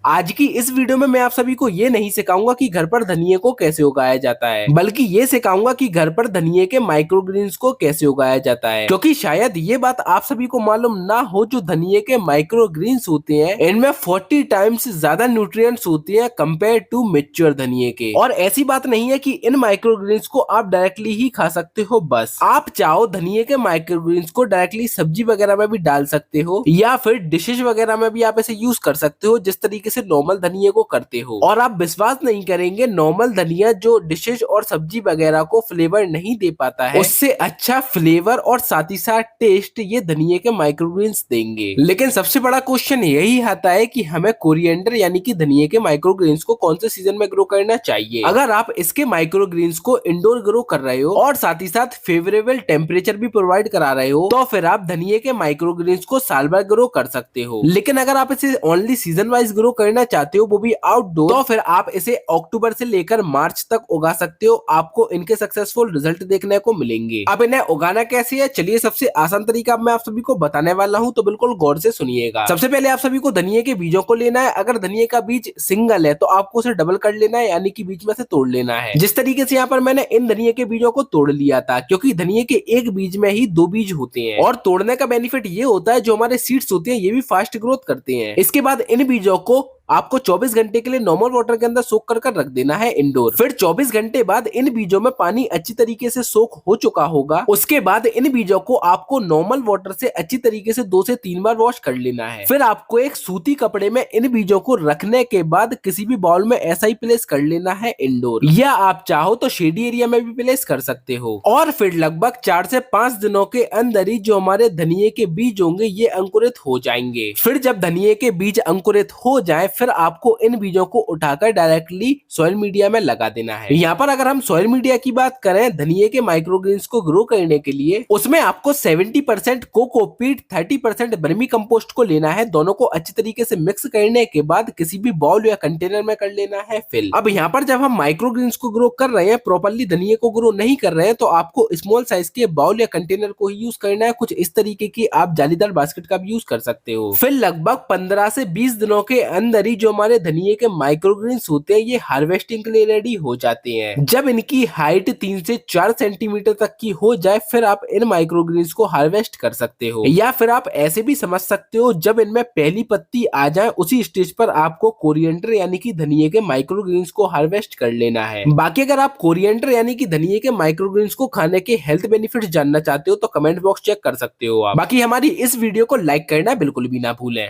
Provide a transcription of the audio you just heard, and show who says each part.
Speaker 1: आज की इस वीडियो में मैं आप सभी को ये नहीं सिखाऊंगा कि घर पर धनिये को कैसे उगाया जाता है, बल्कि ये सिखाऊंगा कि घर पर धनिये के माइक्रोग्रीन्स को कैसे उगाया जाता है। क्योंकि शायद ये बात आप सभी को मालूम ना हो, जो धनिये के माइक्रोग्रीन्स होते हैं इनमें 40 टाइम्स ज्यादा न्यूट्रिएंट्स होते हैं कंपेयर टू मेच्योर धनिये के। और ऐसी बात नहीं है कि इन माइक्रोग्रीन्स को आप डायरेक्टली ही खा सकते हो, बस आप चाहो धनिये के माइक्रोग्रीन्स को डायरेक्टली सब्जी वगैरह में भी डाल सकते हो, या फिर डिशेज वगैरह में भी आप इसे यूज कर सकते हो जिस तरीके से नॉर्मल धनिया को करते हो। और आप विश्वास नहीं करेंगे, नॉर्मल धनिया जो डिशेज और सब्जी वगैरह को फ्लेवर नहीं दे पाता है, उससे अच्छा फ्लेवर और साथ ही साथ टेस्ट ये धनिया के माइक्रोग्रीन्स देंगे। लेकिन सबसे बड़ा क्वेश्चन यही आता है कि हमें कोरिएंडर यानी कि धनिया के माइक्रोग्रीन्स को कौन से सीजन में ग्रो करना चाहिए। अगर आप इसके माइक्रोग्रीन्स को इंडोर ग्रो कर रहे हो और साथ ही साथ फेवरेबल टेम्परेचर भी प्रोवाइड करा रहे हो, तो फिर आप धनिया के माइक्रोग्रीन्स को साल भर ग्रो कर सकते हो। लेकिन अगर आप इसे ओनली सीजन वाइज ग्रो करना चाहते हो, वो भी आउटडोर, तो फिर आप इसे अक्टूबर से लेकर मार्च तक उगा सकते हो। आपको इनके सक्सेसफुल रिजल्ट देखने को मिलेंगे। अब इन्हें उगाना कैसे है, चलिए सबसे आसान तरीका मैं आप सभी को बताने वाला हूँ, तो बिल्कुल गौर से सुनिएगा। सबसे पहले आप सभी को धनिया के बीजों को लेना है। अगर धनिया का बीज सिंगल है तो आपको उसे डबल कर लेना है, यानी कि बीच में से तोड़ लेना है। जिस तरीके से यहाँ पर मैंने इन धनिया के बीजों को तोड़ लिया था, क्योंकि धनिया के एक बीज में ही दो बीज होते हैं। और तोड़ने का बेनिफिट ये होता है, जो हमारे सीड्स होते हैं ये भी फास्ट ग्रोथ करते हैं। इसके बाद इन बीजों को आपको 24 घंटे के लिए नॉर्मल वाटर के अंदर सोख कर रख देना है इंडोर। फिर 24 घंटे बाद इन बीजों में पानी अच्छी तरीके से सोख हो चुका होगा। उसके बाद इन बीजों को आपको नॉर्मल वाटर से अच्छी तरीके से 2 से 3 बार वॉश कर लेना है। फिर आपको एक सूती कपड़े में इन बीजों को रखने के बाद किसी भी बाउल में ऐसा ही प्लेस कर लेना है इंडोर, या आप चाहो तो शेडी एरिया में भी प्लेस कर सकते हो। और फिर लगभग 4 से 5 दिनों के अंदर ही जो हमारे धनिये के बीज होंगे ये अंकुरित हो जाएंगे। फिर जब धनिये के बीज अंकुरित हो जाए, फिर आपको इन बीजों को उठाकर डायरेक्टली सॉइल मीडिया में लगा देना है। यहाँ पर अगर हम सॉइल मीडिया की बात करें धनिये के माइक्रोग्रीन्स को ग्रो करने के लिए, उसमें आपको 70% कोकोपीट 30% वर्मी कंपोस्ट को लेना है। दोनों को अच्छी तरीके से मिक्स करने के बाद किसी भी बाउल या कंटेनर में कर लेना है फिल। अब यहाँ पर जब हम माइक्रोग्रीन्स को ग्रो कर रहे हैं, प्रॉपर्ली धनिये को ग्रो नहीं कर रहे हैं, तो आपको स्मॉल साइज के बाउल या कंटेनर को ही यूज करना है। कुछ इस तरीके की आप जालीदार बास्केट का भी यूज कर सकते हो। फिर लगभग 15 से 20 दिनों के अंदर ही जो हमारे धनिये के माइक्रोग्रीन्स होते हैं ये हार्वेस्टिंग के लिए रेडी हो जाते हैं। जब इनकी हाइट 3 से 4 सेंटीमीटर तक की हो जाए, फिर आप इन माइक्रोग्रीन्स को हार्वेस्ट कर सकते हो। या फिर आप ऐसे भी समझ सकते हो, जब इनमें पहली पत्ती आ जाए उसी स्टेज पर आपको कोरिएंडर यानी कि धनिये के माइक्रोग्रीन्स को हार्वेस्ट कर लेना है। बाकी अगर आप कोरिएंडर यानी कि धनिये के माइक्रोग्रीन्स को खाने के हेल्थ बेनिफिट जानना चाहते हो तो कमेंट बॉक्स चेक कर सकते हो आप। बाकी हमारी इस वीडियो को लाइक करना बिल्कुल भी ना भूलें।